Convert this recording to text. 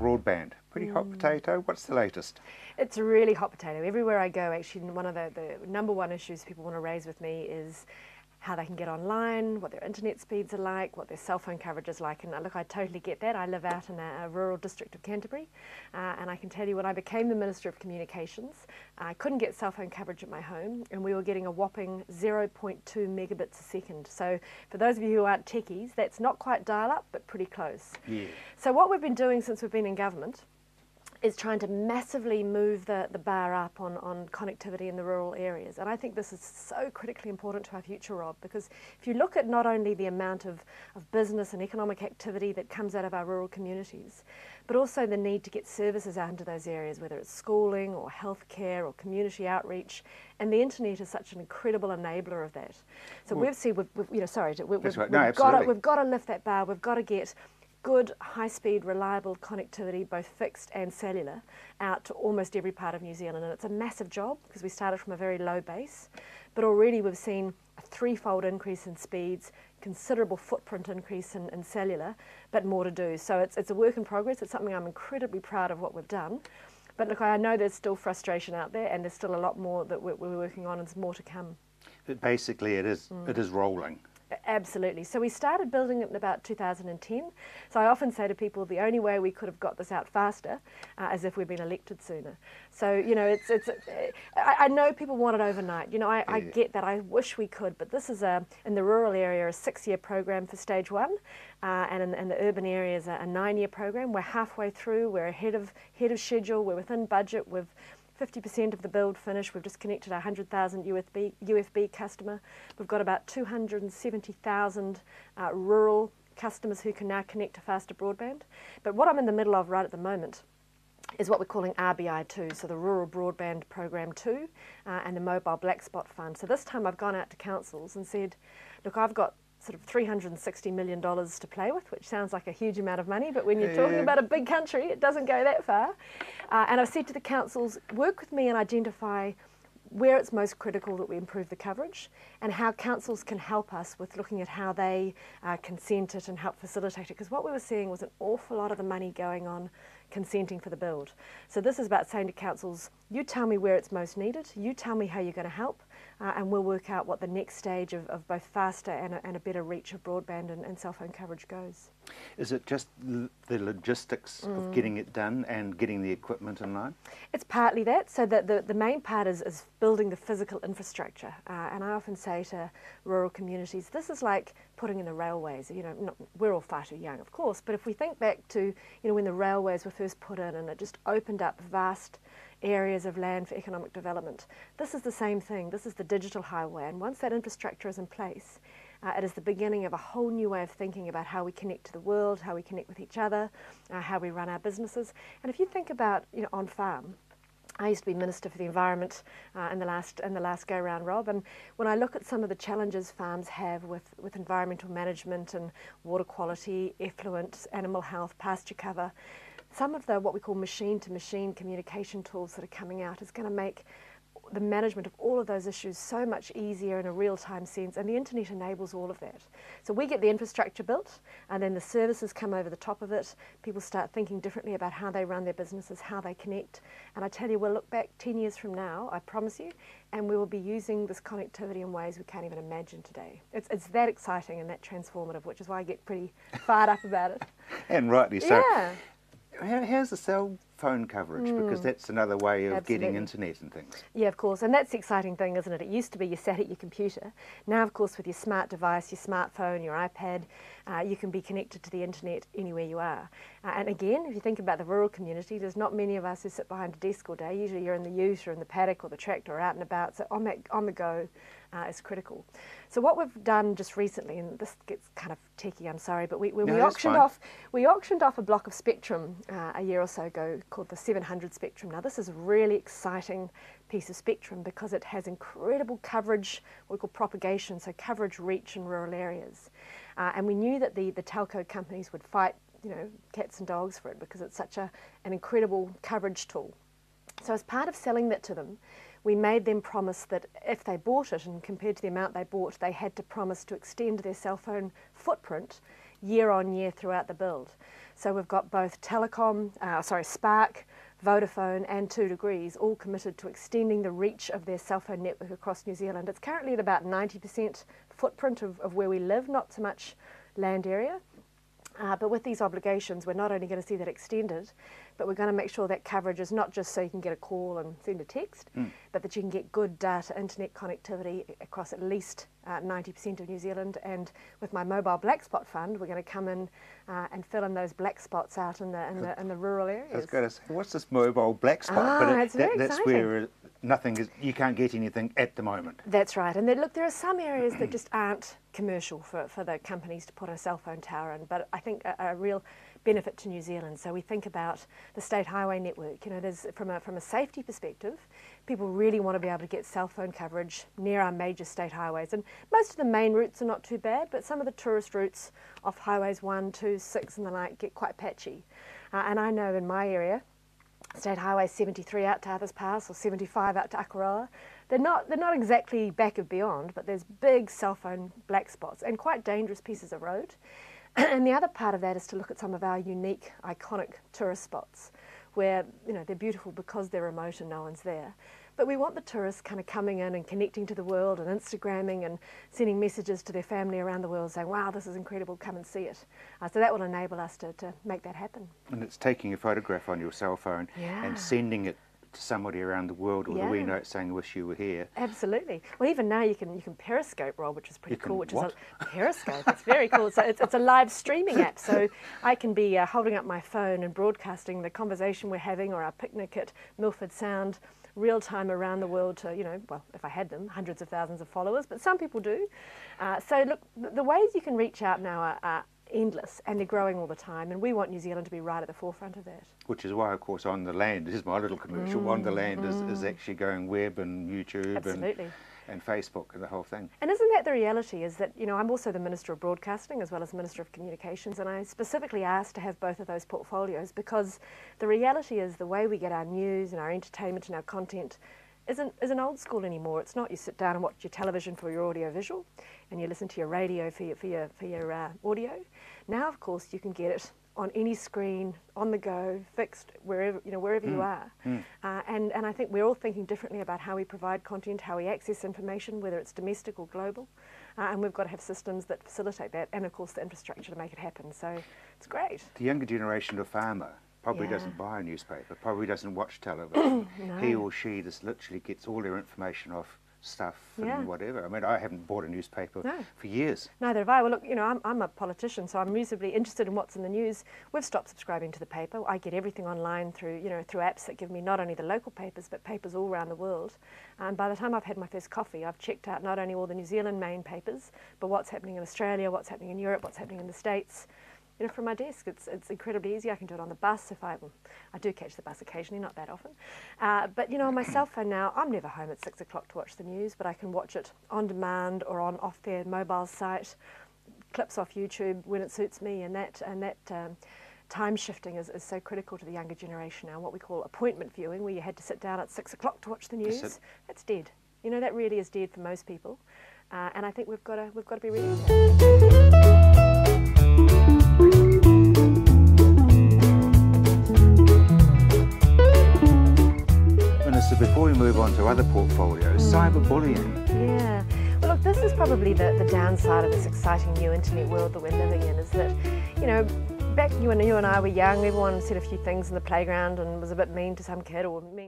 broadband. Pretty hot potato. What's the latest? It's a really hot potato. Everywhere I go, actually, one of the number one issues people want to raise with me is how they can get online, what their internet speeds are like, what their cell phone coverage is like. And look, I totally get that. I live out in a rural district of Canterbury, and I can tell you when I became the Minister of Communications, I couldn't get cell phone coverage at my home, and we were getting a whopping 0.2 megabits a second. So for those of you who aren't techies, that's not quite dial-up, but pretty close. Yeah. So what we've been doing since we've been in government is trying to massively move the bar up on connectivity in the rural areas. And I think this is so critically important to our future, Rob, because if you look at not only the amount of business and economic activity that comes out of our rural communities, but also the need to get services out into those areas, whether it's schooling or healthcare or community outreach, and the internet is such an incredible enabler of that. So we've said, we've got to lift that bar, we've got to get good, high-speed, reliable connectivity, both fixed and cellular, out to almost every part of New Zealand. And it's a massive job because we started from a very low base, but already we've seen a threefold increase in speeds, considerable footprint increase in cellular, but more to do. So it's a work in progress. It's something I'm incredibly proud of what we've done. But look, I know there's still frustration out there, and there's still a lot more that we're working on, and there's more to come. But basically it is rolling. Absolutely. So we started building it in about 2010. So I often say to people, the only way we could have got this out faster is if we'd been elected sooner. So, you know, I know people want it overnight. You know, I get that. I wish we could. But this is, in the rural area, a 6-year program for stage 1. And in the urban areas, a 9-year program. We're halfway through. We're ahead of schedule. We're within budget. We've 50% of the build finished. We've just connected our 100,000 UFB customer. We've got about 270,000 rural customers who can now connect to faster broadband. But what I'm in the middle of right at the moment is what we're calling RBI2, so the Rural Broadband Program 2 and the Mobile Black Spot Fund. So this time I've gone out to councils and said, look, I've got sort of $360 million to play with, which sounds like a huge amount of money, but when you're talking about a big country, it doesn't go that far. And I've said to the councils, work with me and identify where it's most critical that we improve the coverage and how councils can help us with looking at how they consent it and help facilitate it. Because what we were seeing was an awful lot of the money going on consenting for the build. So this is about saying to councils, you tell me where it's most needed, you tell me how you're going to help, and we'll work out what the next stage of both faster and a better reach of broadband and cell phone coverage goes. Is it just the logistics of getting it done and getting the equipment in line? It's partly that. So the main part is building the physical infrastructure. And I often say to rural communities, this is like putting in the railways. You know, we're all far too young, of course, but if we think back to, you know, when the railways were first put in and it just opened up vast areas of land for economic development. This is the same thing. This is the digital highway, and once that infrastructure is in place, it is the beginning of a whole new way of thinking about how we connect to the world, how we connect with each other, how we run our businesses. And if you think about, you know, on farm, I used to be Minister for the Environment in the last go-round, Rob, and when I look at some of the challenges farms have with environmental management and water quality, effluent, animal health, pasture cover, some of the what we call machine-to-machine communication tools that are coming out is going to make the management of all of those issues so much easier in a real-time sense, and the internet enables all of that. So we get the infrastructure built, and then the services come over the top of it. People start thinking differently about how they run their businesses, how they connect, and I tell you, we'll look back 10 years from now, I promise you, and we will be using this connectivity in ways we can't even imagine today. It's that exciting and that transformative, which is why I get pretty fired up about it. And rightly so. Yeah. How's the cell phone coverage? Because that's another way of getting internet and things. Yeah, of course, and that's the exciting thing, isn't it? It used to be you sat at your computer. Now, of course, with your smart device, your smartphone, your iPad, you can be connected to the internet anywhere you are. And again, if you think about the rural community, there's not many of us who sit behind a desk all day. Usually you're in the ute or in the paddock or the tractor or out and about, so on the go is critical. So what we've done just recently, and this gets kind of techie, I'm sorry, but we auctioned off a block of spectrum a year or so ago called the 700 spectrum. Now this is a really exciting piece of spectrum because it has incredible coverage, what we call propagation, so coverage reach in rural areas. And we knew that the telco companies would fight, you know, cats and dogs for it because it's such an incredible coverage tool. So as part of selling that to them, we made them promise that if they bought it, and compared to the amount they bought, they had to promise to extend their cell phone footprint year on year throughout the build. So we've got both Spark, Vodafone and 2 Degrees all committed to extending the reach of their cell phone network across New Zealand. It's currently at about 90% footprint of where we live, not so much land area. But with these obligations, we're not only going to see that extended, but we're going to make sure that coverage is not just so you can get a call and send a text, but that you can get good data, internet connectivity across at least 90% of New Zealand. And with my mobile black spot fund, we're going to come in and fill in those black spots out in the rural areas. I was going to say, what's this mobile black spot? That's where nothing is. You can't get anything at the moment. That's right. And look, there are some areas that just aren't commercial for the companies to put a cell phone tower in, but I think a real benefit to New Zealand. So we think about the state highway network. You know, there's from a safety perspective, people really want to be able to get cell phone coverage near our major state highways. And most of the main routes are not too bad, but some of the tourist routes off highways 1, 2, 6 and the like get quite patchy. And I know in my area, State Highway 73 out to Others Pass or 75 out to Akaroa, they're not exactly back of beyond, but there's big cell phone black spots and quite dangerous pieces of road. And the other part of that is to look at some of our unique, iconic tourist spots where, you know, they're beautiful because they're remote and no one's there. But we want the tourists kind of coming in and connecting to the world and Instagramming and sending messages to their family around the world saying, wow, this is incredible, come and see it. So that will enable us to make that happen. And it's taking a photograph on your cell phone and sending it to somebody around the world with a wee note saying, wish you were here. Absolutely. Well, even now you can Periscope, Rob, which is pretty cool. Which what? Is a Periscope. It's very cool. So it's a live streaming app. So I can be holding up my phone and broadcasting the conversation we're having or our picnic at Milford Sound real time around the world to, you know, well, if I had them, hundreds of thousands of followers, but some people do. So look, the ways you can reach out now are endless, and they're growing all the time, and we want New Zealand to be right at the forefront of that. Which is why, of course, On the Land, this is my little commercial, On the Land is actually going web and YouTube and Facebook and the whole thing. And isn't that the reality, is that, you know, I'm also the Minister of Broadcasting as well as Minister of Communications, and I specifically asked to have both of those portfolios because the reality is the way we get our news and our entertainment and our content isn't old school anymore. It's not you sit down and watch your television for your audio visual and you listen to your radio for your audio. Now, of course, you can get it on any screen, on the go, fixed, wherever you are. And I think we're all thinking differently about how we provide content, how we access information, whether it's domestic or global. And we've got to have systems that facilitate that and, of course, the infrastructure to make it happen. So it's great. The younger generation of farmer probably doesn't buy a newspaper, probably doesn't watch television. No. He or she just literally gets all their information off stuff and whatever. I mean, I haven't bought a newspaper for years. Neither have I. Well, look, you know, I'm a politician, so I'm reasonably interested in what's in the news. We've stopped subscribing to the paper. I get everything online through apps that give me not only the local papers, but papers all around the world. And by the time I've had my first coffee, I've checked out not only all the New Zealand main papers, but what's happening in Australia, what's happening in Europe, what's happening in the States. You know, from my desk, it's incredibly easy. I can do it on the bus if I do catch the bus occasionally, not that often. But you know, on my cell phone now, I'm never home at 6 o'clock to watch the news, but I can watch it on demand or off their mobile site, clips off YouTube when it suits me, and that time shifting is so critical to the younger generation now. What we call appointment viewing, where you had to sit down at 6 o'clock to watch the news, that's dead. You know, that really is dead for most people, and I think we've got to be ready for that. So before we move on to other portfolios, cyberbullying. Yeah. Well, look, this is probably the downside of this exciting new internet world that we're living in, is that, you know, back when you and I were young, everyone said a few things in the playground and was a bit mean to some kid or mean